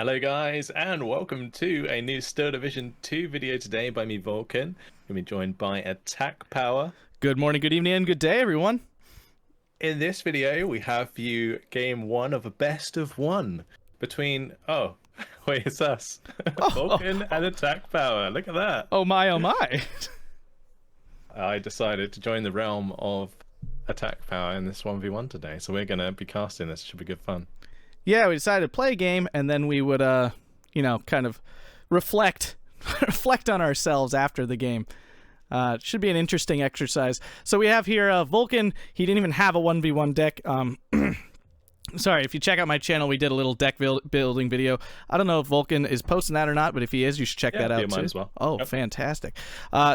Hello guys, and welcome to a new Steel Division 2 video today by me, Vulcan. We'll be joined by AtkPwr. Good morning, good evening, and good day, everyone. In this video, we have for you game one of a best of one between, wait, it's us, Vulcan and AtkPwr. Look at that. Oh my, oh my. I decided to join the realm of AtkPwr in this 1v1 today, so we're going to be casting this. It should be good fun. Yeah, we decided to play a game, and then we would, kind of reflect on ourselves after the game. It should be an interesting exercise. So we have here Vulcan. He didn't even have a 1v1 deck. Sorry, if you check out my channel, we did a little deck building video. I don't know if Vulcan is posting that or not, but if he is, you should check that out too. Mine as well. Oh, yep. Fantastic.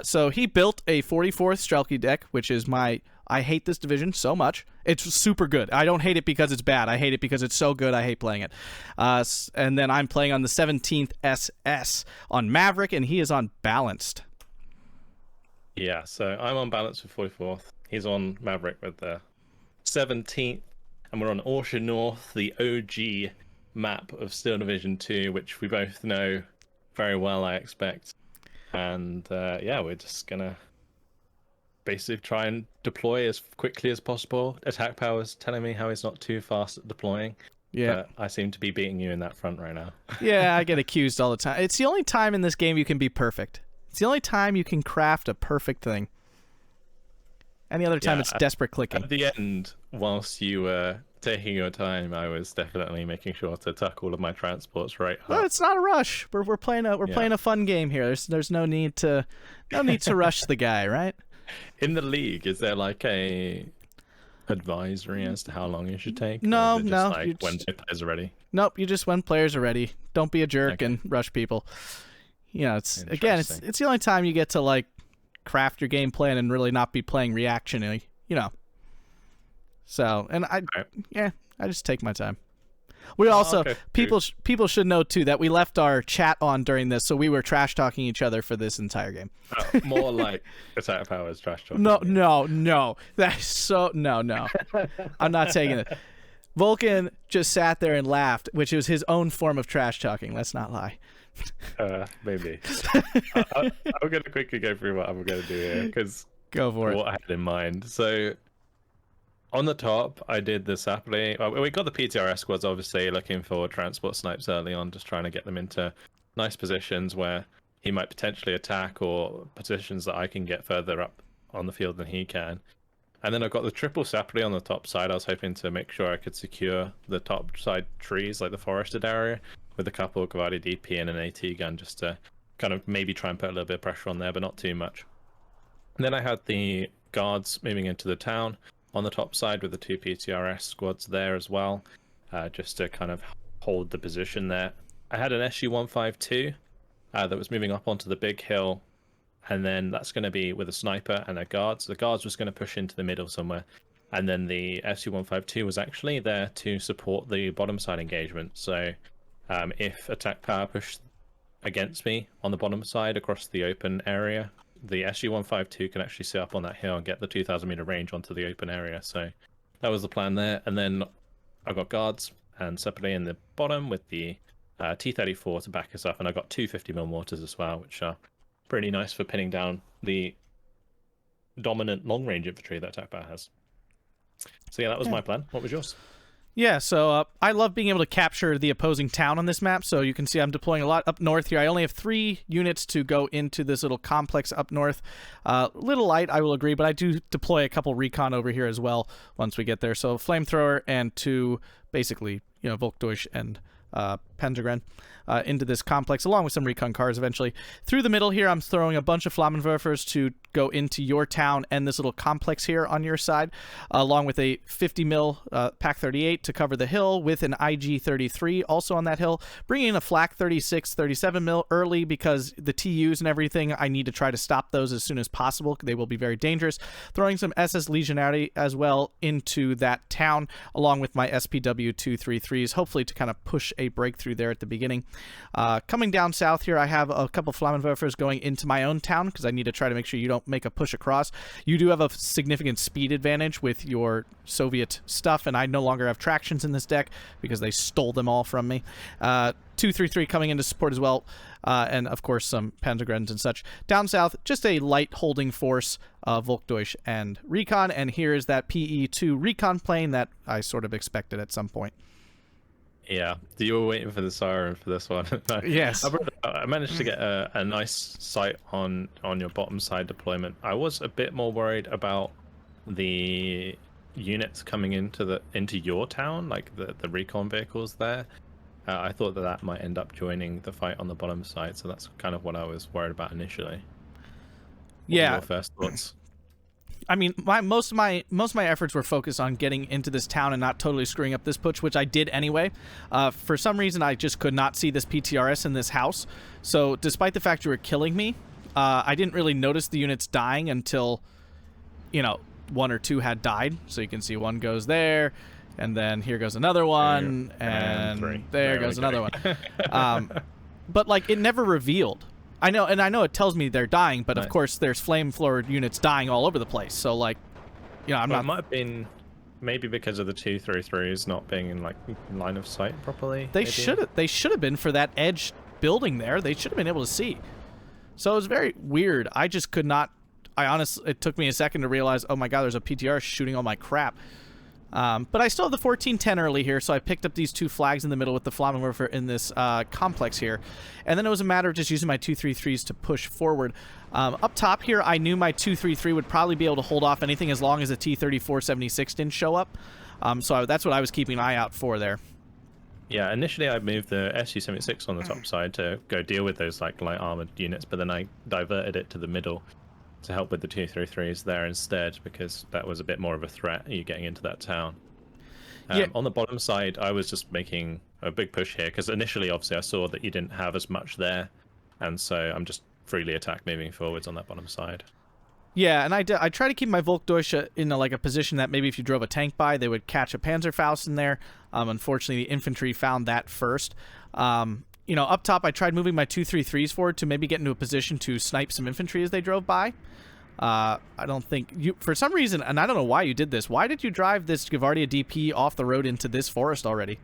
So he built a 44th Strelky deck, which is I hate this division so much. It's super good. I don't hate it because it's bad. I hate it because it's so good. I hate playing it. And then I'm playing on the 17th SS on Maverick, and he is on Balanced. Yeah, so I'm on Balance with 44th. He's on Maverick with the 17th. And we're on Orsha North, the OG map of Steel Division 2, which we both know very well, I expect. And yeah, we're just going to basically try and deploy as quickly as possible. AtkPwr is telling me how he's not too fast at deploying. Yeah. But I seem to be beating you in that front right now. Yeah, I get accused all the time. It's the only time in this game you can be perfect. It's the only time you can craft a perfect thing. Any other time it's desperate clicking. At the end, whilst you were taking your time, I was definitely making sure to tuck all of my transports right up. Well, it's not a rush. We're playing a fun game here. There's no need to rush the guy, right? In the league, is there like a advisory as to how long it should take? No, or is it no. Like when players are ready. Nope, you just when players are ready. Don't be a jerk and rush people. You know, it's the only time you get to like craft your game plan and really not be playing reactionary, you know. So, and I just take my time. We also people should know too that we left our chat on during this, so we were trash talking each other for this entire game. Oh, more like AtkPwr is trash talking. No. That's so no. I'm not taking it. Vulcan just sat there and laughed, which was his own form of trash talking. Let's not lie. Maybe. I'm going to quickly go through what I'm going to do here, because go for it. What I had in mind. So, on the top, I did the Sapling. Well, we got the PTRS squads, obviously, looking for transport snipes early on, just trying to get them into nice positions where he might potentially attack, or positions that I can get further up on the field than he can. And then I've got the triple Sapling on the top side. I was hoping to make sure I could secure the top side trees, like the forested area, with a couple of Gavadi DP and an AT gun, just to kind of maybe try and put a little bit of pressure on there, but not too much. And then I had the guards moving into the town on the top side with the two PTRS squads there as well, just to kind of hold the position there. I had an SU-152 that was moving up onto the big hill, and then that's going to be with a sniper and a guard. So the guards was going to push into the middle somewhere, and then the SU-152 was actually there to support the bottom side engagement. So if AtkPwr pushed against me on the bottom side across the open area, the SU-152 can actually sit up on that hill and get the 2,000 meter range onto the open area. So that was the plan there. And then I've got guards and separately in the bottom with the T-34 to back us up. And I've got two 50mm mortars as well, which are pretty nice for pinning down the dominant long-range infantry that AtkPwr has. So yeah, that was my plan. What was yours? Yeah, so I love being able to capture the opposing town on this map. So you can see I'm deploying a lot up north here. I only have 3 units to go into this little complex up north. Little light, I will agree, but I do deploy a couple recon over here as well once we get there. So flamethrower and 2, basically, Volkdeutsch and Pentagram into this complex, along with some recon cars eventually. Through the middle here, I'm throwing a bunch of Flammenwerfers to go into your town and this little complex here on your side, along with a 50mm Pak 38 to cover the hill with an IG 33 also on that hill, bringing in a Flak 36, 37mm early because the TUs and everything, I need to try to stop those as soon as possible. They will be very dangerous. Throwing some SS Legionary as well into that town, along with my SPW 233s, hopefully to kind of push a breakthrough through there at the beginning. Coming down south here, I have a couple Flammenwerfers going into my own town because I need to try to make sure you don't make a push across. You do have a significant speed advantage with your Soviet stuff, and I no longer have tractions in this deck because they stole them all from me. 233 coming into support as well, and of course some Panzergrenadiers and such. Down south, just a light holding force, Volkdeutsch and Recon, and here is that PE2 Recon plane that I sort of expected at some point. Yeah, you were waiting for the siren for this one. Yes. I managed to get a nice sight on your bottom side deployment. I was a bit more worried about the units coming into your town, like the recon vehicles there. I thought that might end up joining the fight on the bottom side, so that's kind of what I was worried about initially. What were your first thoughts? I mean, most of my efforts were focused on getting into this town and not totally screwing up this push, which I did anyway. For some reason, I just could not see this PTRS in this house. So, despite the fact you were killing me, I didn't really notice the units dying until, you know, 1 or 2 had died. So you can see one goes there. And then here goes another one, and there goes another one. But, like, it never revealed. I know it tells me they're dying, but of course there's flame-floored units dying all over the place. So, like, you know, It might have been maybe because of the 233s not being in, like, line of sight properly. They should have been for that edge building there. They should have been able to see. So it was very weird. I just could not. It took me a second to realize, oh my god, there's a PTR shooting all my crap. But I still have the 1410 early here, so I picked up these 2 flags in the middle with the Flammenwerfer in this complex here. And then it was a matter of just using my 233s to push forward. Up top here, I knew my 233 would probably be able to hold off anything as long as the T-34-76 didn't show up. So that's what I was keeping an eye out for there. Yeah, initially I moved the Su-76 on the top side to go deal with those like light armored units, but then I diverted it to the middle to help with the 233s there instead, because that was a bit more of a threat, you getting into that town. On the bottom side, I was just making a big push here, because initially, obviously, I saw that you didn't have as much there, and so I'm just freely attack moving forwards on that bottom side. Yeah, and I try to keep my Volkdeutsch in a position that maybe if you drove a tank by, they would catch a Panzerfaust in there. Unfortunately, the infantry found that first. You know, up top, I tried moving my 233s forward to maybe get into a position to snipe some infantry as they drove by. I don't think you, for some reason, and I don't know why you did this. Why did you drive this Gavardia DP off the road into this forest already?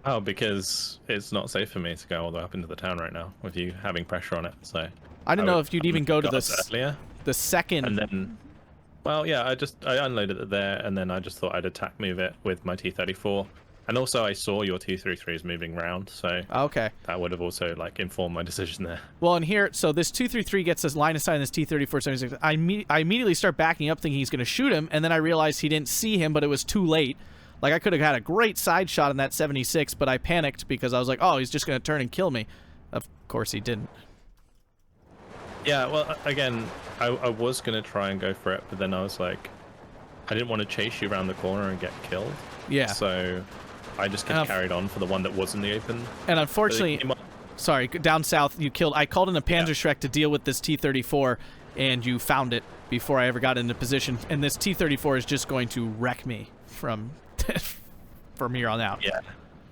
Oh, because it's not safe for me to go all the way up into the town right now with you having pressure on it. So I didn't know if you'd even go to the second. And then, well, yeah, I unloaded it there, and then I just thought I'd attack move it with my T-34. And also, I saw your 233s moving around, so okay, that would have also like informed my decision there. Well, and here, so this 233 gets this line of sight on this T-34-76. I immediately start backing up, thinking he's going to shoot him, and then I realized he didn't see him, but it was too late. Like, I could have had a great side shot on that 76, but I panicked because I was like, oh, he's just going to turn and kill me. Of course, he didn't. Yeah, well, again, I was going to try and go for it, but then I was like, I didn't want to chase you around the corner and get killed. Yeah. So I just carried on for the one that was in the open. And unfortunately, sorry, down south, I called in a Panzerschreck to deal with this T-34, and you found it before I ever got into position. And this T-34 is just going to wreck me from here on out. Yeah.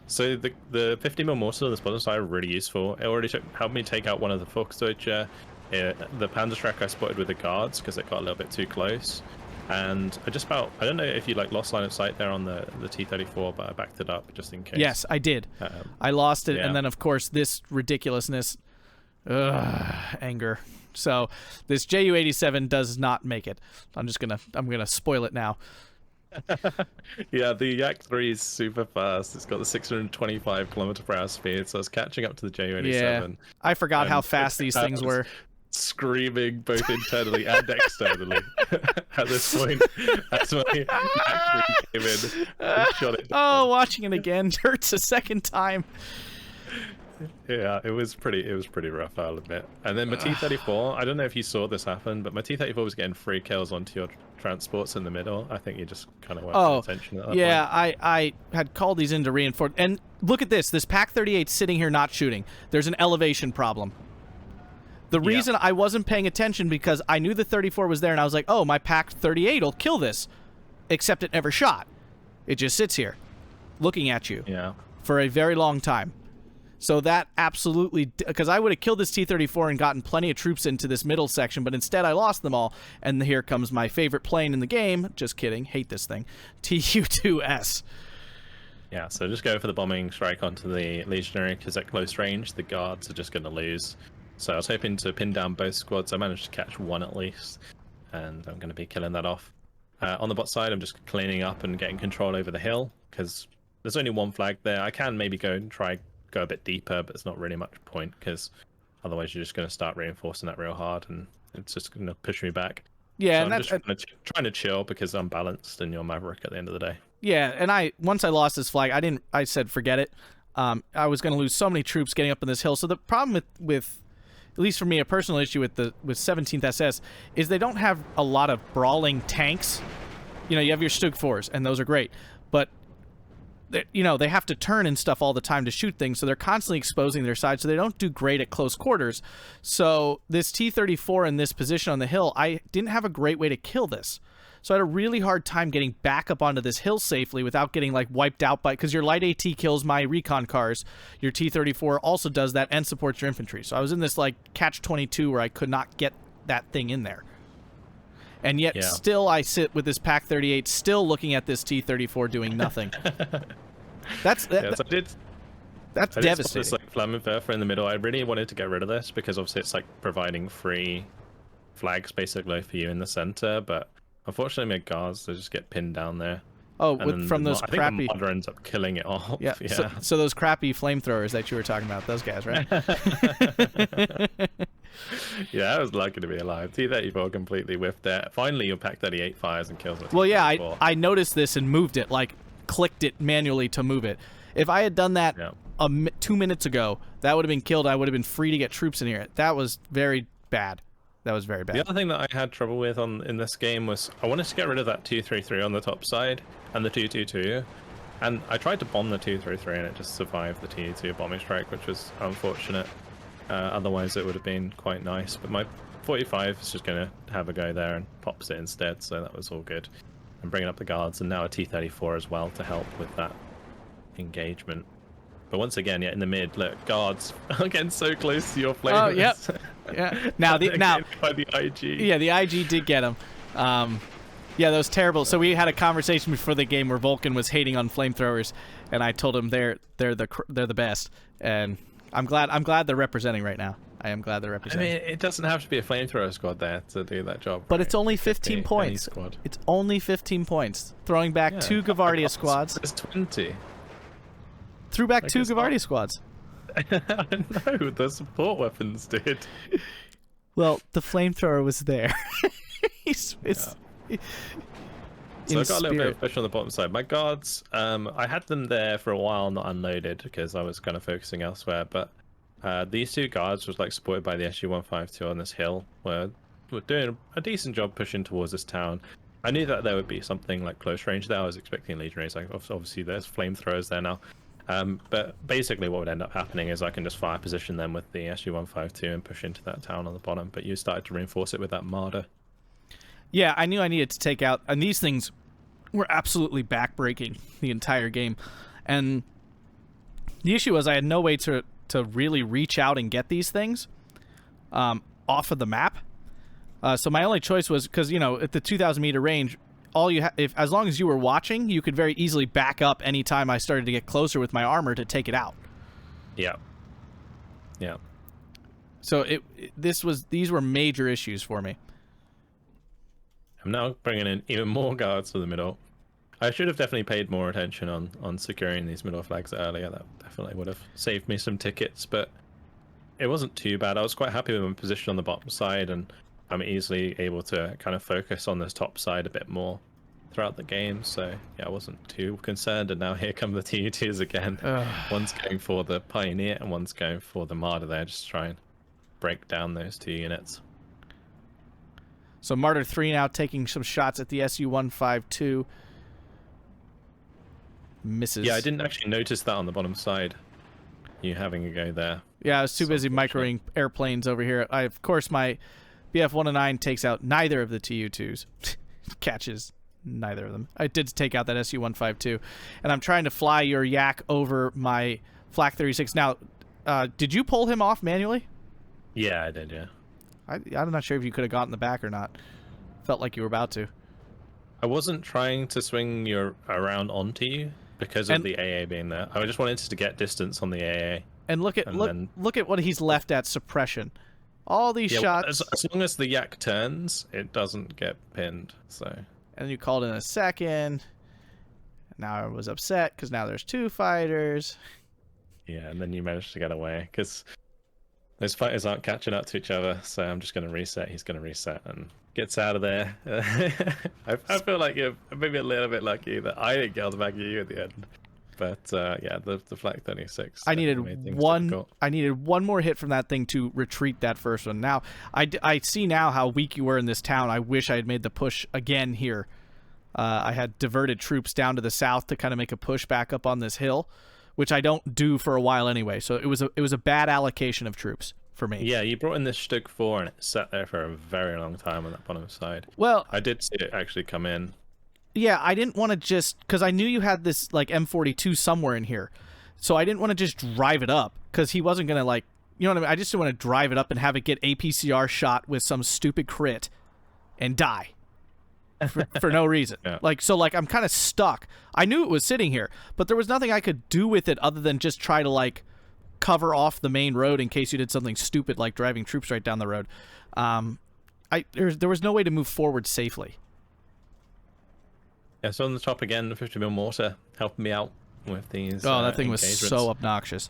So the 50mm mortar on this bottom side are really useful. It already helped me take out one of the Volksdeutsche. The Panzerschreck I spotted with the guards because it got a little bit too close. And I don't know if you lost line of sight there on the T-34, but I backed it up just in case. Yes, I did. I lost it, and then of course this ridiculousness, anger. So this Ju-87 does not make it. I'm gonna spoil it now. Yeah, the Yak-3 is super fast. It's got the 625 km/h speed, so I was catching up to the Ju-87. Yeah, I forgot how fast these things were. Screaming both internally and externally at this point. That's when Yak-3 came in and shot it down. Oh, watching it again hurts a second time. Yeah, it was pretty rough, I'll admit. And then my T-34, I don't know if you saw this happen, but my T-34 was getting 3 kills onto your transports in the middle. I think you just kind of weren't paying attention at that point. I had called these in to reinforce. And look at this Pak-38 sitting here not shooting. There's an elevation problem. The reason I wasn't paying attention because I knew the 34 was there, and I was like, oh, my Pak-38 will kill this. Except it never shot. It just sits here, looking at you. Yeah. for a very long time. So that absolutely, because I would have killed this T-34 and gotten plenty of troops into this middle section, but instead I lost them all. And here comes my favorite plane in the game. Just kidding. Hate this thing. Tu-2S. Yeah, so just go for the bombing strike onto the Legionary, because at close range, the guards are just going to lose. So I was hoping to pin down both squads. I managed to catch one at least, and I'm going to be killing that off. On the bot side, I'm just cleaning up and getting control over the hill, because there's only one flag there. I can maybe go and go a bit deeper, but it's not really much point, because otherwise you're just going to start reinforcing that real hard, and it's just going to push me back. Yeah, so and I'm that's just trying to chill, because I'm balanced and you're Maverick at the end of the day. Yeah, and once I lost this flag, I said forget it. I was going to lose so many troops getting up on this hill. So the problem with at least for me, a personal issue with 17th SS is they don't have a lot of brawling tanks. You know, you have your Stug 4s, and those are great, but they have to turn and stuff all the time to shoot things, so they're constantly exposing their side, so they don't do great at close quarters. So this T-34 in this position on the hill, I didn't have a great way to kill this. So I had a really hard time getting back up onto this hill safely without getting like wiped out by, because your light AT kills my recon cars. Your T-34 also does that and supports your infantry. So I was in this like catch-22 where I could not get that thing in there. And yet still I sit with this PaK-38 still looking at this T-34 doing nothing. That's devastating. This like Flammenwerfer in the middle. I really wanted to get rid of this because obviously it's like providing free flags basically for you in the center, but unfortunately, my guards, they just get pinned down there. Oh, from those crappy... I think the Marder ends up killing it all. Yeah, so those crappy flamethrowers that you were talking about, those guys, right? Yeah, I was lucky to be alive. T-34 completely whiffed it. Finally, your PaK-38 fires and kills it. Well, yeah, I noticed this and moved it, like, clicked it manually to move it. If I had done that 2 minutes ago, that would have been killed. I would have been free to get troops in here. That was very bad. That was very bad. The other thing that I had trouble with in this game was I wanted to get rid of that 233 on the top side and the 222, and I tried to bomb the 233 and it just survived the Tu-2 bombing strike, which was unfortunate. Otherwise it would have been quite nice, but my 45 is just going to have a go there and pops it instead, so that was all good. I'm bringing up the guards and now a T-34 as well to help with that engagement. But once again, in the mid, look, guards are getting so close to your flamers. Oh, yep. Yeah. Now by the IG. Yeah, the IG did get him. Yeah, that was terrible. So we had a conversation before the game where Vulcan was hating on flamethrowers, and I told him they're the best. And I'm glad they're representing right now. I am glad they're representing. I mean, it doesn't have to be a flamethrower squad there to do that job. But it's only 15 points. It's only 15 points. Throwing back 2 Gavardia squads. It's 20. Threw back 2 Gavardia squads. No, the support weapons did. Well, the flamethrower was there. So I got a little bit of push on the bottom side. My guards, I had them there for a while, not unloaded, because I was kind of focusing elsewhere. But these 2 guards was like supported by the SU-152 on this hill, were doing a decent job pushing towards this town. I knew that there would be something like close range there. I was expecting legionaries. Like obviously, there's flamethrowers there now. But basically what would end up happening is I can just fire position them with the SU-152 and push into that town on the bottom, but you started to reinforce it with that Marder. Yeah, I knew I needed to take out, and these things were absolutely backbreaking the entire game. And the issue was I had no way to really reach out and get these things off of the map. So my only choice was, because, at the 2,000 meter range, as long as you were watching, you could very easily back up anytime I started to get closer with my armor to take it out. Yeah. Yeah. So these were major issues for me. I'm now bringing in even more guards to the middle. I should have definitely paid more attention on securing these middle flags earlier. That definitely would have saved me some tickets, but it wasn't too bad. I was quite happy with my position on the bottom side, and I'm easily able to kind of focus on this top side a bit more throughout the game. So yeah, I wasn't too concerned. And now here come the Tu-2s again. One's going for the Pioneer and one's going for the Marder there, just to try and break down those 2 units. So Marder 3 now taking some shots at the SU-152. Misses. Yeah, I didn't actually notice that on the bottom side. You having a go there. Yeah, I was too busy microing airplanes over here. Of course, my BF-109 takes out neither of the Tu-2s. Catches Neither of them. I did take out that SU-152, and I'm trying to fly your Yak over my Flak 36. Now, did you pull him off manually? Yeah, I did, yeah. I'm not sure if you could have gotten the back or not. Felt like you were about to. I wasn't trying to swing you around onto you because of the AA being there. I just wanted to get distance on the AA. And look at what he's left at suppression. All these shots. As long as the Yak turns, it doesn't get pinned. So. And you called in a second. Now I was upset because now there's 2 fighters. Yeah, and then you managed to get away because those fighters aren't catching up to each other. So I'm just going to reset. He's going to reset and gets out of there. I feel like you're maybe a little bit lucky that I didn't get on the back of you at the end. But yeah, the Flak 36. I needed one more hit from that thing to retreat that first one. Now I see now how weak you were in this town. I wish I had made the push again here. I had diverted troops down to the south to kind of make a push back up on this hill, which I don't do for a while anyway. So it was a bad allocation of troops for me. Yeah, you brought in this Stug 4 and it sat there for a very long time on that bottom side. Well, I did see it actually come in. Yeah, I didn't want to just... Because I knew you had this, like, M42 somewhere in here. So I didn't want to just drive it up. Because he wasn't going to, like... You know what I mean? I just didn't want to drive it up and have it get APCR shot with some stupid crit and die. For no reason. Yeah. I'm kind of stuck. I knew it was sitting here. But there was nothing I could do with it other than just try to, like, cover off the main road in case you did something stupid like driving troops right down the road. There was no way to move forward safely. Yeah, so on the top again, the 50mm mortar helping me out with these. Oh, that thing was so obnoxious.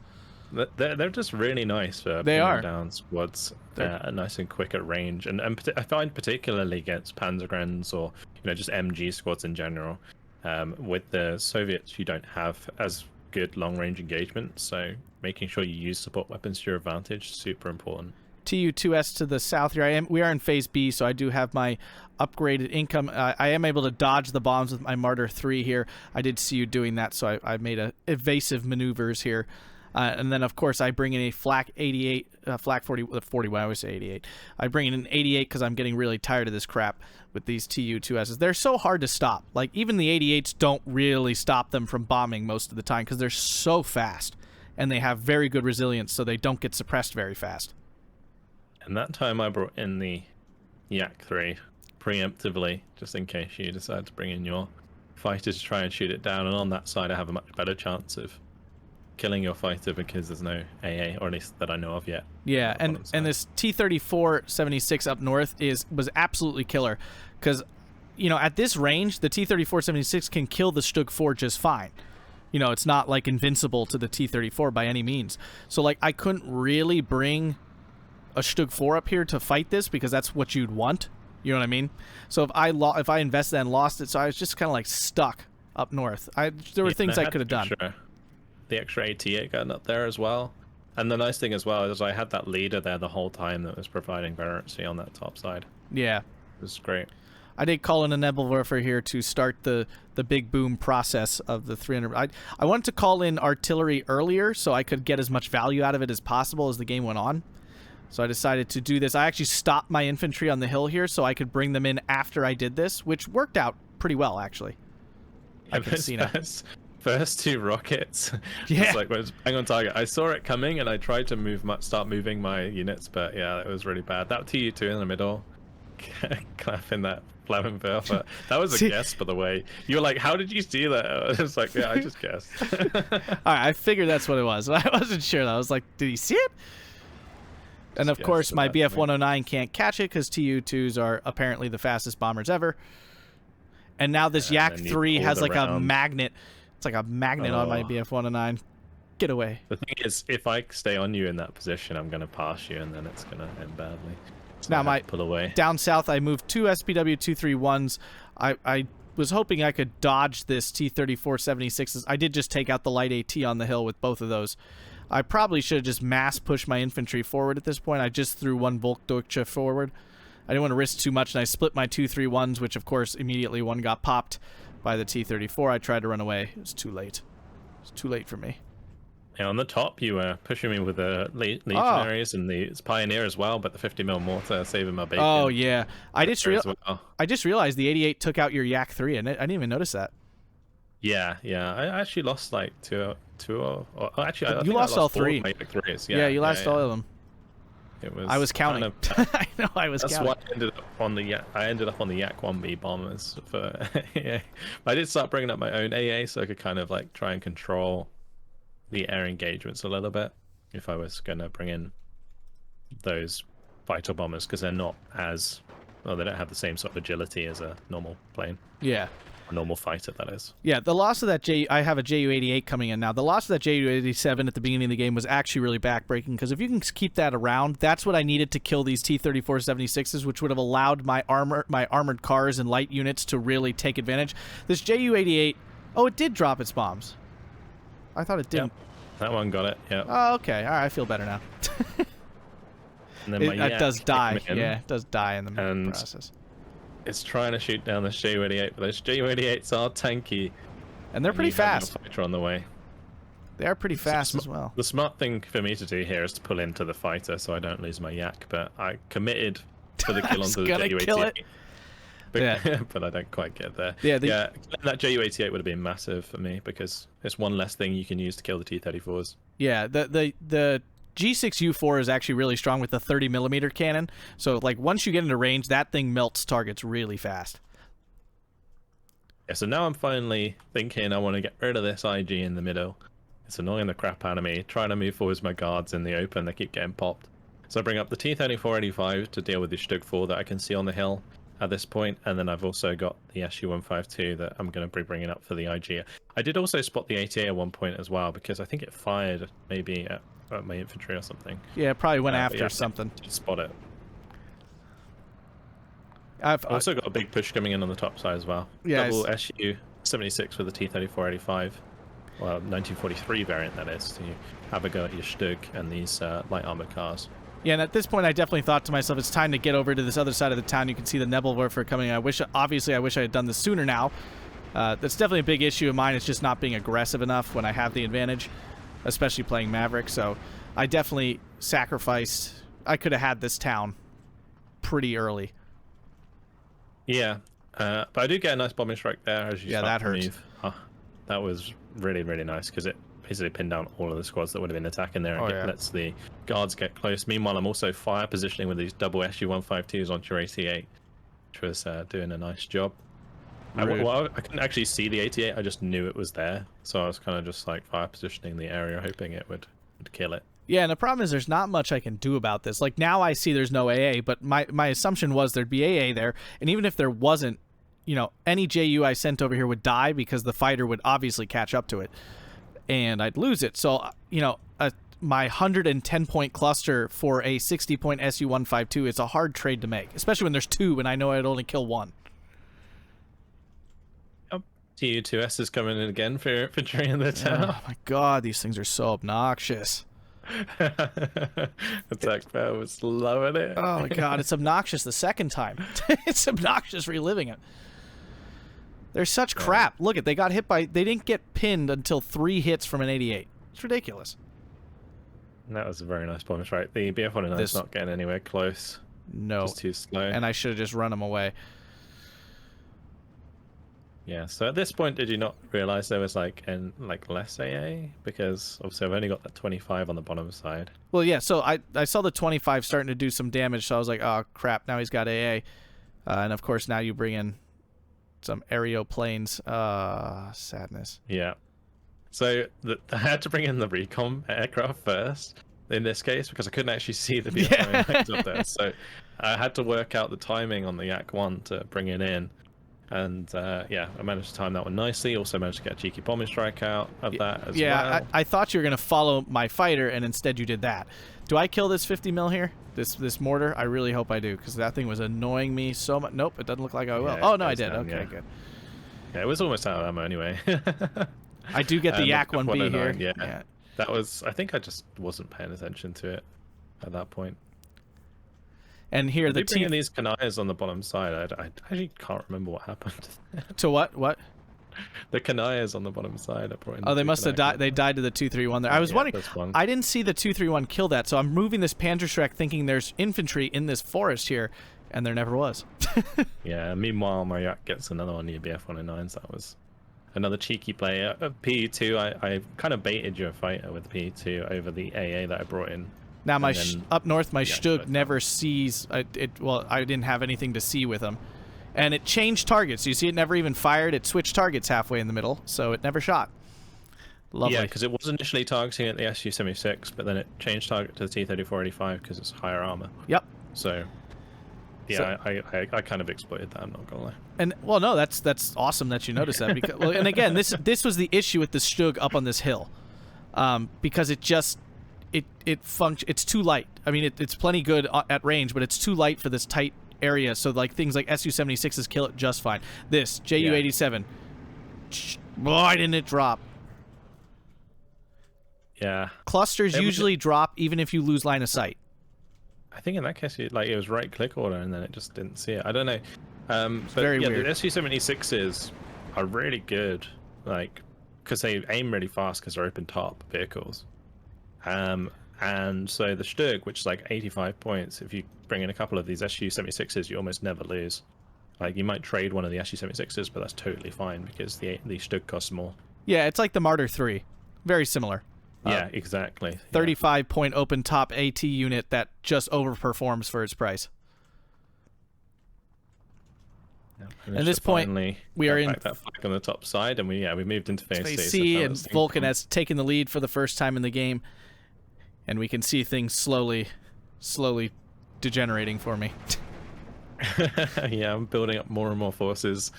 They're just really nice for down squads. Nice and quick at range, and I find particularly against Panzergrens or just MG squads in general. With the Soviets, you don't have as good long range engagement, so making sure you use support weapons to your advantage is super important. TU-2S to the south here. We are in Phase B, so I do have my upgraded income. I am able to dodge the bombs with my Martyr 3 here. I did see you doing that, so I made evasive maneuvers here. And then, of course, I bring in a Flak 88, Flak 41, I always say 88. I bring in an 88 because I'm getting really tired of this crap with these TU-2Ss. They're so hard to stop. Like, even the 88s don't really stop them from bombing most of the time because they're so fast. And they have very good resilience, so they don't get suppressed very fast. And that time I brought in the Yak 3 preemptively, just in case you decide to bring in your fighters to try and shoot it down. And on that side, I have a much better chance of killing your fighter because there's no AA, or at least that I know of yet. Yeah, and this T-34-76 up north was absolutely killer because, at this range, the T-34-76 can kill the Stug 4 just fine. It's not, like, invincible to the T-34 by any means. So, like, I couldn't really bring a Stug 4 up here to fight this because that's what you'd want. You know what I mean? So if I invested and lost it, so I was just kind of like stuck up north. There were things I could have done. The extra AT getting up there as well. And the nice thing as well is I had that leader there the whole time that was providing variancy on that top side. Yeah. It was great. I did call in a Nebelwerfer here to start the big boom process of the 300. I wanted to call in artillery earlier so I could get as much value out of it as possible as the game went on. So I decided to do this. I actually stopped my infantry on the hill here so I could bring them in after I did this, which worked out pretty well, actually. I can see now. First 2 rockets. Yeah. It's like when it was bang on target. I saw it coming and I tried to start moving my units, but yeah, it was really bad. That TU2 in the middle, clapping that Flammenwerfer. That was a guess, by the way. You were like, how did you see that? I was like, yeah, I just guessed. All right, I figured that's what it was. I wasn't sure. I was like, did he see it? And of course, my BF-109 can't catch it because TU-2s are apparently the fastest bombers ever. And now this Yak 3 has like a magnet. It's like a magnet on my BF-109. Get away. The thing is, if I stay on you in that position, I'm going to pass you, and then it's going to end badly. So now pull away. Down south, I moved 2 SPW-231s. I was hoping I could dodge this T-34-76s. I did just take out the light AT on the hill with both of those. I probably should have just mass pushed my infantry forward at this point. I just threw 1 Volkdeutsche forward. I didn't want to risk too much, and I split my 2-3-1s, which, of course, immediately one got popped by the T-34. I tried to run away. It was too late. It was too late for me. Yeah, on the top, you were pushing me with the legionaries and the pioneer as well, but the 50mm mortar saving my bacon. Oh yeah, I just well. I just realized the 88 took out your Yak 3, and I didn't even notice that. Yeah, I actually lost like two or actually, I You think lost I all lost 3. All my victories. Yeah, you lost all of them. It was. I was counting. I know I was That's counting. why I ended up on the Yak 1B bombers for. Yeah, I did start bringing up my own AA, so I could kind of like try and control the air engagements a little bit if I was gonna bring in those fighter bombers, because they're not as well, they don't have the same sort of agility as a normal plane. Yeah. A normal fighter, that is. Yeah, the loss of that I have a Ju-88 coming in now. The loss of that Ju-87 at the beginning of the game was actually really backbreaking, because if you can keep that around, that's what I needed to kill these T-34-76s, which would have allowed my armored cars and light units to really take advantage. This Ju-88, oh, it did drop its bombs. I thought it didn't. Yep. That one got it, yeah. Oh, okay. All right, I feel better now. And then it does die. Yeah, it does die in the and process. It's trying to shoot down this Ju-88, but those Ju-88s are tanky. And they're pretty fast. Fighter on the way. They are pretty fast as well. The smart thing for me to do here is to pull into the fighter so I don't lose my Yak, but I committed for the kill onto the Ju-88. But I don't quite get there. Yeah, that Ju-88 would have been massive for me, because it's one less thing you can use to kill the T-34s. Yeah, the G6U4 is actually really strong with the 30mm cannon. So, like, once you get into range, that thing melts targets really fast. Yeah, so now I'm finally thinking I want to get rid of this IG in the middle. It's annoying the crap out of me. Trying to move forwards my guards in the open, they keep getting popped. So I bring up the T-34-85 to deal with the Stug 4 that I can see on the hill at this point, and then I've also got the Su-152 that I'm going to be bringing up for the IG. I did also spot the ATA at one point as well, because I think it fired maybe at my infantry or something. Yeah, it probably went after something. Spot it. I've also got a big push coming in on the top side as well. Yeah, double Su-76 with the T-34-85. Well, 1943 variant, that is. So you have a go at your Stug and these light armored cars. Yeah, and at this point, I definitely thought to myself, it's time to get over to this other side of the town. You can see the Nebelwerfer coming. Obviously, I wish I had done this sooner now. That's definitely a big issue of mine. It's just not being aggressive enough when I have the advantage, especially playing Maverick. So I definitely sacrificed. I could have had this town pretty early. Yeah, but I do get a nice bombing strike there as you start that to hurts. move. That was really, really nice, because it basically pinned down all of the squads that would have been attacking there and lets the guards get close. Meanwhile, I'm also fire positioning with these double Su-152s onto your AT-8, which was doing a nice job. I couldn't actually see the AT-8, I just knew it was there, so I was kind of just like fire positioning the area, hoping it would kill it. Yeah, and the problem is there's not much I can do about this. Like, now I see there's no AA, but my assumption was there'd be AA there, and even if there wasn't, you know, any JU I sent over here would die, because the fighter would obviously catch up to it, and I'd lose it. So, you know, my 110-point cluster for a 60-point Su-152 is a hard trade to make, especially when there's two and I know I'd only kill one. Tu-2S is coming in again for draining the town. Oh my god, these things are so obnoxious. AtkPwr was loving it. Oh my god, it's obnoxious the second time. It's obnoxious reliving it. They're such crap. Look they got hit by, they didn't get pinned until 3 hits from an 88. It's ridiculous. That was a very nice bomb strike. The BF-109 is not getting anywhere close. No. Just too slow. And I should have just run them away. Yeah, so at this point, did you not realize there was like less AA? Because obviously I've only got that 25 on the bottom side. Well, yeah, so I saw the 25 starting to do some damage, so I was like, oh crap, now he's got AA. And of course now you bring in some aeroplanes. Sadness. Yeah. So I had to bring in the recon aircraft first in this case, because I couldn't actually see the BF-109 up there. So I had to work out the timing on the Yak-1 to bring it in. And yeah, I managed to time that one nicely. Also managed to get a cheeky bombing strike out of that as well. Yeah, I thought you were going to follow my fighter, and instead you did that. Do I kill this 50 mil here? This mortar? I really hope I do, because that thing was annoying me so much. Nope, it doesn't look like I will. Oh, no, I did. Okay, good. Yeah, it was almost out of ammo anyway. I do get the Yak 1B here. Yeah. That was, I think I just wasn't paying attention to it at that point. And here bringing these canines on the bottom side, I actually can't remember what happened. To what? What? The Kanayas on the bottom side. I brought in Oh, the they two must have died. Kanayas. They died to the 231 there. I was Yeah, wondering. that's one. I didn't see the 231 kill that, so I'm moving this Panzerschreck thinking there's infantry in this forest here, and there never was. Yeah. Meanwhile, Maryak gets another one near BF-109s. That was another cheeky play. PE2. I kind of baited your fighter with PE2 over the AA that I brought in. Now my And then- up north, my yeah, Stug but- never sees well, I didn't have anything to see with him, and it changed targets. You see, it never even fired. It switched targets halfway in the middle, so it never shot. Lovely. Yeah, because it was initially targeting at the Su-76, but then it changed target to the T-34-85 because it's higher armor. Yep. So, yeah, I kind of exploited that. I'm not gonna lie. And well, no, that's awesome that you noticed that. Because, well, and again, this was the issue with the Stug up on this hill, because it just it's too light. I mean, it's plenty good at range, but it's too light for this tight area. So like things like Su-76s kill it just fine. This Ju-87, why didn't it drop? Yeah, Clusters usually drop even if you lose line of sight. I think in that case, it was right-click order, and then it just didn't see it. I don't know. But very yeah, weird. the Su-76s are really good, like because they aim really fast because they're open top vehicles. And so the Stug, which is like 85 points, if you bring in a couple of these Su-76s, you almost never lose. Like you might trade one of the Su-76s, but that's totally fine because the Stug costs more. Yeah, it's like the Martyr 3. Very similar. Yeah, exactly. 35 point open top AT unit that just overperforms for its price. Yeah. At this point, we are in that flag on the top side, and we moved into phase Phase C, C, so and Vulcan has taken the lead for the first time in the game, and we can see things slowly degenerating for me. Yeah, I'm building up more and more forces.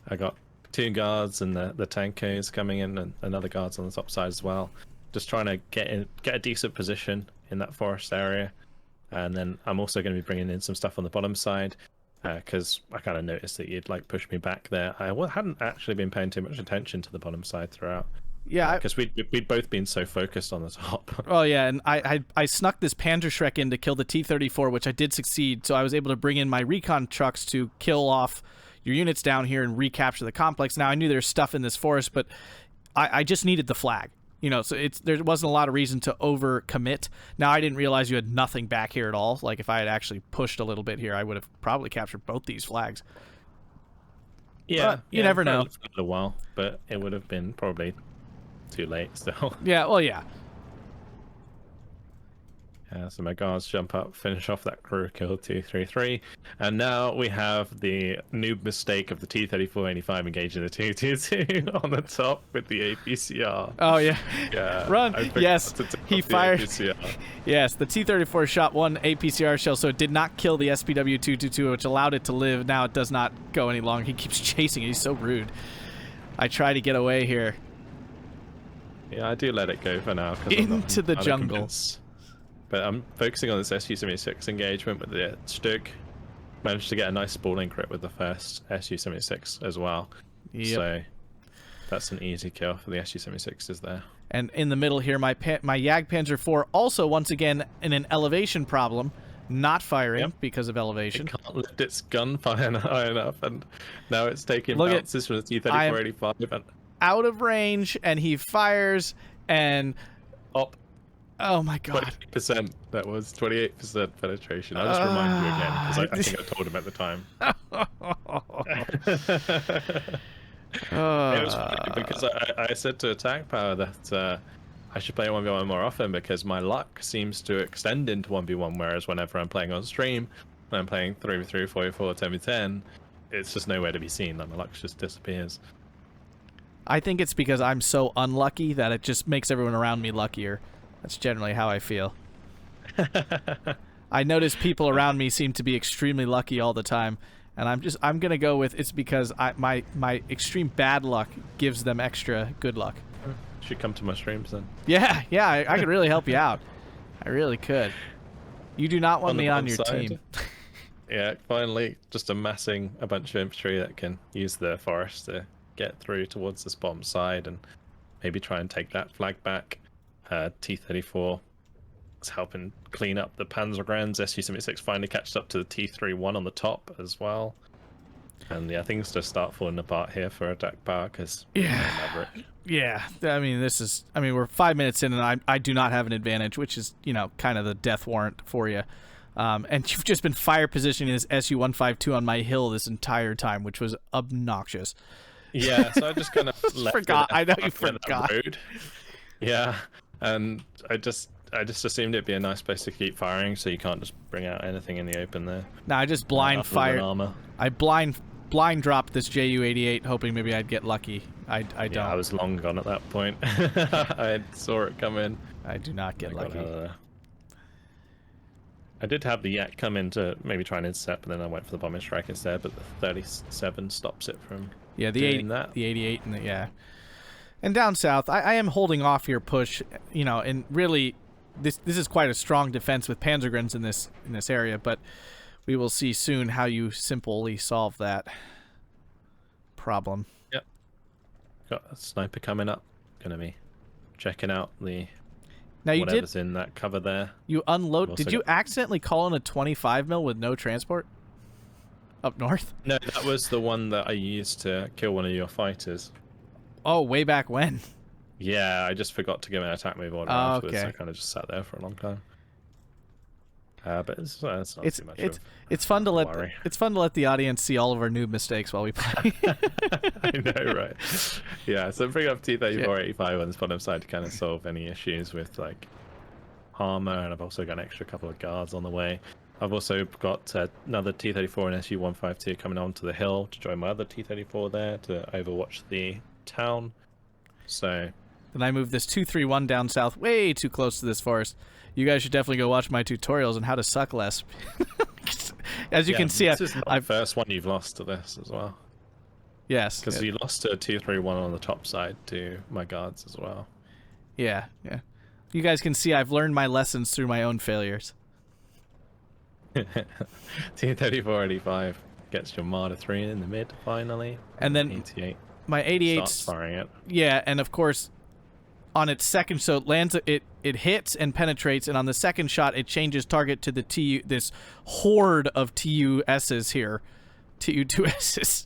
I got 2 guards and the tankers coming in, and another guards on the top side as well. Just trying to get a decent position in that forest area, and then I'm also going to be bringing in some stuff on the bottom side because I kind of noticed that you'd like push me back there. I hadn't actually been paying too much attention to the bottom side throughout. Yeah, because we'd both been so focused on the top. Oh yeah, and I snuck this Panzerschreck in to kill the T-34, which I did succeed. So I was able to bring in my recon trucks to kill off your units down here and recapture the complex. Now I knew there's stuff in this forest, but I just needed the flag. You know, so there wasn't a lot of reason to overcommit. Now I didn't realize you had nothing back here at all. Like if I had actually pushed a little bit here, I would have probably captured both these flags. Yeah, but you never know. For a while, but it would have been probably too late still. Yeah, well, yeah. Yeah, so my guards jump up, finish off that crew kill 233, and now we have the noob mistake of the T-34-85 engaging the 222 on the top with the APCR. Oh yeah. Yeah. Run. Yes. He fired. APCR. Yes, the T-34 shot one APCR shell, so it did not kill the SPW-222, which allowed it to live. Now it does not go any longer. He keeps chasing it. He's so rude. I try to get away here. Yeah, I do let it go for now. Into the jungle. Convinced. But I'm focusing on this Su-76 engagement with the Stug. Managed to get a nice spalling crit with the first Su-76 as well. Yep. So that's an easy kill for the Su-76s there. And in the middle here, my Jagdpanzer IV also once again in an elevation problem, not firing because of elevation. It can't lift its gunfire high enough, and now it's taking Look bounces from the T-34-85 and out of range, and he fires and up. Oh my god. 28%. That was 28% penetration. I'll just remind you again, because I think I told him at the time. It was funny because I said to AtkPwr that I should play 1v1 more often because my luck seems to extend into 1v1, whereas whenever I'm playing on stream, when I'm playing 3v3, 4v4, 10v10, it's just nowhere to be seen. Like, my luck just disappears. I think it's because I'm so unlucky that it just makes everyone around me luckier. That's generally how I feel. I notice people around me seem to be extremely lucky all the time, and I'm gonna go with it's because my extreme bad luck gives them extra good luck. Should come to my streams then. Yeah, I could really help you out. I really could. You do not want me on your team. Yeah, finally, just amassing a bunch of infantry that can use the forest to get through towards this bottom side and maybe try and take that flag back. T-34 is helping clean up the Panzergrenz. Su-76 finally catches up to the T-31 on the top as well. And yeah, things just start falling apart here for AtkPwr because Maverick. Yeah, I mean, we're 5 minutes in, and I do not have an advantage, which is, kind of the death warrant for you. And you've just been fire positioning this SU-152 on my hill this entire time, which was obnoxious. Yeah, so I just kind of left forgot. it I know you forgot. road. Yeah, and I just assumed it'd be a nice place to keep firing, so you can't just bring out anything in the open there. No, I just blind fired. Armor. I blind dropped this Ju-88, hoping maybe I'd get lucky. I don't. Yeah, I was long gone at that point. I saw it come in. I do not get lucky. I did have the Yak come in to maybe try and intercept, but then I went for the bombing strike instead. But the 37 stops it from doing that. The 88, and and down south, I am holding off your push. And really, this is quite a strong defense with Panzergrens in this area, but we will see soon how you simply solve that problem. Yep. Got a sniper coming up. Gonna be checking out the whatever's in that cover there. You unload. Did you accidentally call in a 25 mil with no transport up north? No, that was the one that I used to kill one of your fighters. Oh, way back when. Yeah, I just forgot to give an attack move order afterwards. So I kind of just sat there for a long time. But it's not too much. It's fun to let the audience see all of our noob mistakes while we play. I know, right? Yeah, so bring up T-34-85 on this bottom side to kind of solve any issues with like armor, and I've also got an extra couple of guards on the way. I've also got another T-34 and SU-152 coming onto the hill to join my other T-34 there to overwatch the town. So then I moved this 231 down south, way too close to this forest. You guys should definitely go watch my tutorials on how to suck less. As you can see, this is the first one you've lost to this as well. Yes, because you lost to 231 on the top side to my guards as well. Yeah. You guys can see I've learned my lessons through my own failures. T-34-85 gets your Marder 3 in the mid finally, and then 88 my 88 starts firing it. Yeah, and of course, on its second, so it lands, it hits and penetrates, and on the second shot, it changes target to the this horde of TUSs here, TU-2Ss.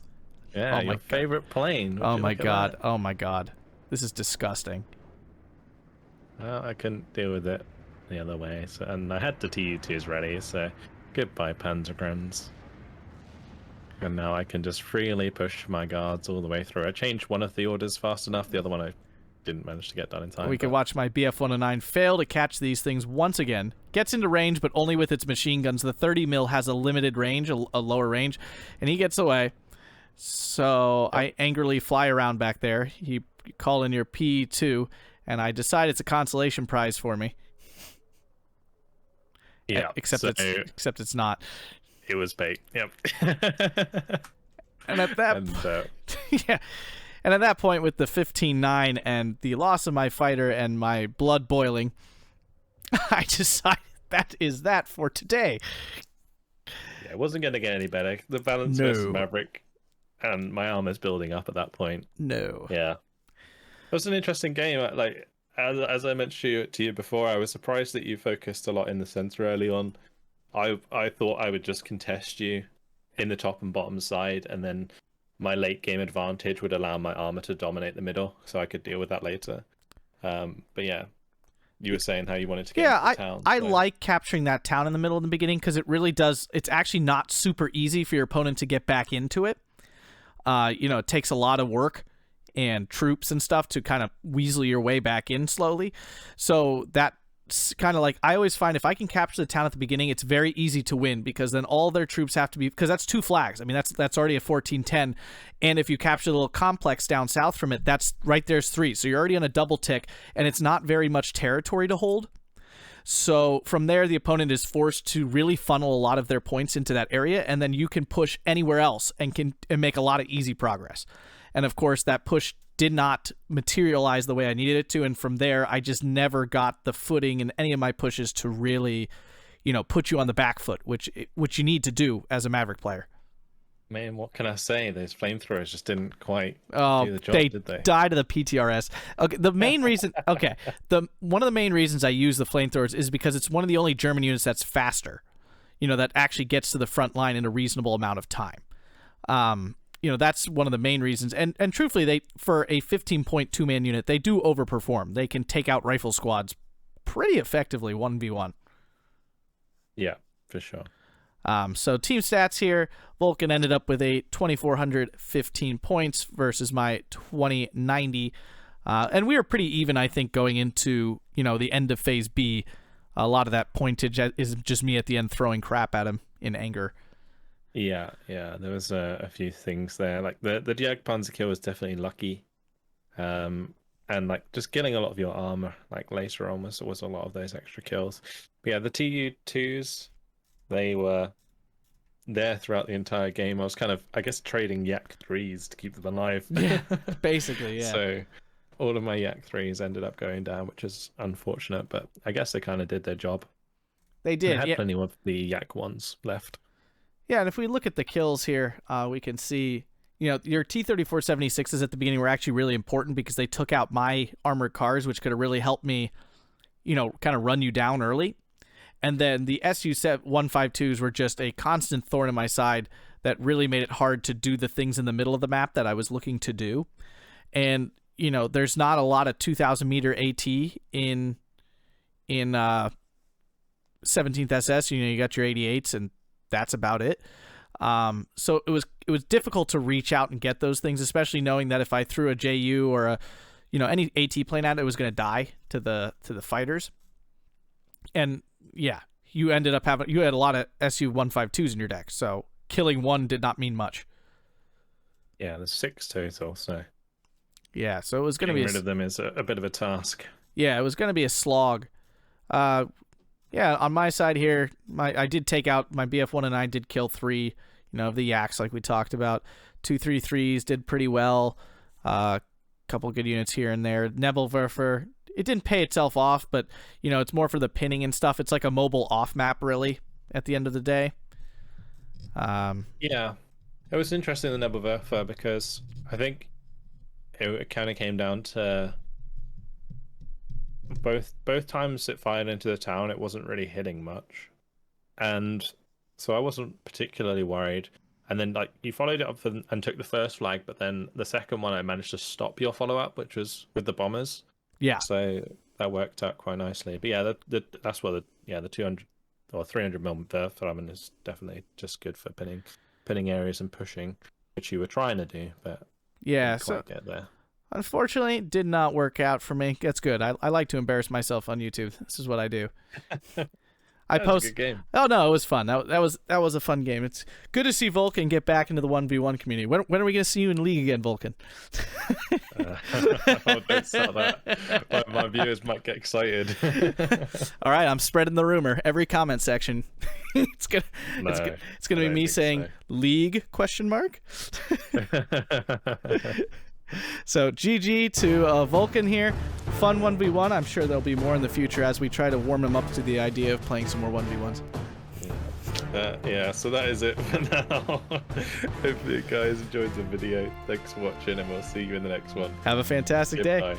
Yeah, your favorite plane. Oh my god! Oh my god! This is disgusting. Well, I couldn't deal with it the other way, so and I had the TU-2s ready, so goodbye Panzergrens. And now I can just freely push my guards all the way through. I changed one of the orders fast enough, the other one I didn't manage to get done in time. We can watch my BF-109 fail to catch these things once again. Gets into range, but only with its machine guns. The 30 mil has a limited range, a lower range, and he gets away. So I angrily fly around back there. You call in your P2, and I decide it's a consolation prize for me. Yeah, except it's not. It was bait. Yep. And at that yeah. And at that point, with the 15-9 and the loss of my fighter and my blood boiling, I decided that is that for today. Yeah, it wasn't going to get any better. The balance versus Maverick, and my armor's building up at that point. No. Yeah. It was an interesting game. Like, as I mentioned to you before, I was surprised that you focused a lot in the center early on. I thought I would just contest you in the top and bottom side, and then my late game advantage would allow my armor to dominate the middle, so I could deal with that later. But yeah, you were saying how you wanted to get into the town. I like capturing that town in the middle in the beginning, because it really does. It's actually not super easy for your opponent to get back into it. It takes a lot of work and troops and stuff to kind of weasel your way back in slowly. So that's kind of like, I always find if I can capture the town at the beginning, it's very easy to win, because then all their troops have to be, because that's 2 flags. I mean, that's already a 14-10. And if you capture the little complex down south from it, that's right there's 3. So you're already on a double tick, and it's not very much territory to hold. So from there, the opponent is forced to really funnel a lot of their points into that area, and then you can push anywhere else and make a lot of easy progress. And of course, that push did not materialize the way I needed it to, and from there, I just never got the footing in any of my pushes to really, put you on the back foot, which you need to do as a Maverick player. Man, what can I say? Those flamethrowers just didn't quite do the job, did they? Died to the PTRS. Okay, the main reason. Okay, one of the main reasons I use the flamethrowers is because it's one of the only German units that's faster. That actually gets to the front line in a reasonable amount of time. That's one of the main reasons. And truthfully, they for a 15-point 2-man unit, they do overperform. They can take out rifle squads pretty effectively 1v1. Yeah, for sure. So team stats here, Vulcan ended up with a 2,415 points versus my 2,090. And we were pretty even, I think, going into, the end of Phase B. A lot of that pointage is just me at the end throwing crap at him in anger. Yeah, there was a few things there. Like the Jag kill was definitely lucky. And like just killing a lot of your armor, like later on was a lot of those extra kills. But yeah, the TU2s, they were there throughout the entire game. I was kind of, I guess, trading Yak 3s to keep them alive. Yeah, basically, yeah. So all of my Yak 3s ended up going down, which is unfortunate, but I guess they kind of did their job. They did. They had plenty of the Yak 1s left. Yeah, and if we look at the kills here, we can see, your T-3476s at the beginning were actually really important because they took out my armored cars, which could have really helped me, kind of run you down early. And then the Su-152s were just a constant thorn in my side that really made it hard to do the things in the middle of the map that I was looking to do. And, there's not a lot of 2,000-meter AT in 17th SS. You got your 88s, and that's about it. So it was difficult to reach out and get those things, especially knowing that if I threw a JU or any AT plane at it, it was going to die to the fighters. And yeah, you had a lot of Su-152s in your deck, so killing one did not mean much. Yeah, there's 6 total, so yeah, so it was going to be rid of them is a bit of a task. Yeah, it was going to be a slog. Yeah, on my side here, I did take out my BF1 and I did kill 3, of the Yaks like we talked about. 2 3-3s did pretty well. Couple good units here and there. Nebelwerfer, it didn't pay itself off, but it's more for the pinning and stuff. It's like a mobile off map, really, at the end of the day. Yeah, it was interesting, the Nebelwerfer, because I think it kind of came down to both times it fired into the town, it wasn't really hitting much, and so I wasn't particularly worried. And then like you followed it up and took the first flag, but then the second one I managed to stop your follow-up, which was with the bombers. Yeah, so that worked out quite nicely. But yeah, that's what the 200 or 300 mm Werfer is definitely just good for pinning areas and pushing, which you were trying to do, but yeah, didn't quite get there. Unfortunately, it did not work out for me. That's good. I like to embarrass myself on YouTube. This is what I do. I post. A good game. Oh no, it was fun. That was a fun game. It's good to see Vulcan get back into the 1v1 community. When are we going to see you in League again, Vulcan? Don't start that. My viewers might get excited. All right, I'm spreading the rumor. Every comment section, it's gonna be me saying League ? So GG to Vulcan here. Fun 1v1. I'm sure there'll be more in the future as we try to warm him up to the idea of playing some more 1v1s. Yeah, so that is it for now. Hopefully you guys enjoyed the video. Thanks for watching, and we'll see you in the next one. Have a fantastic day.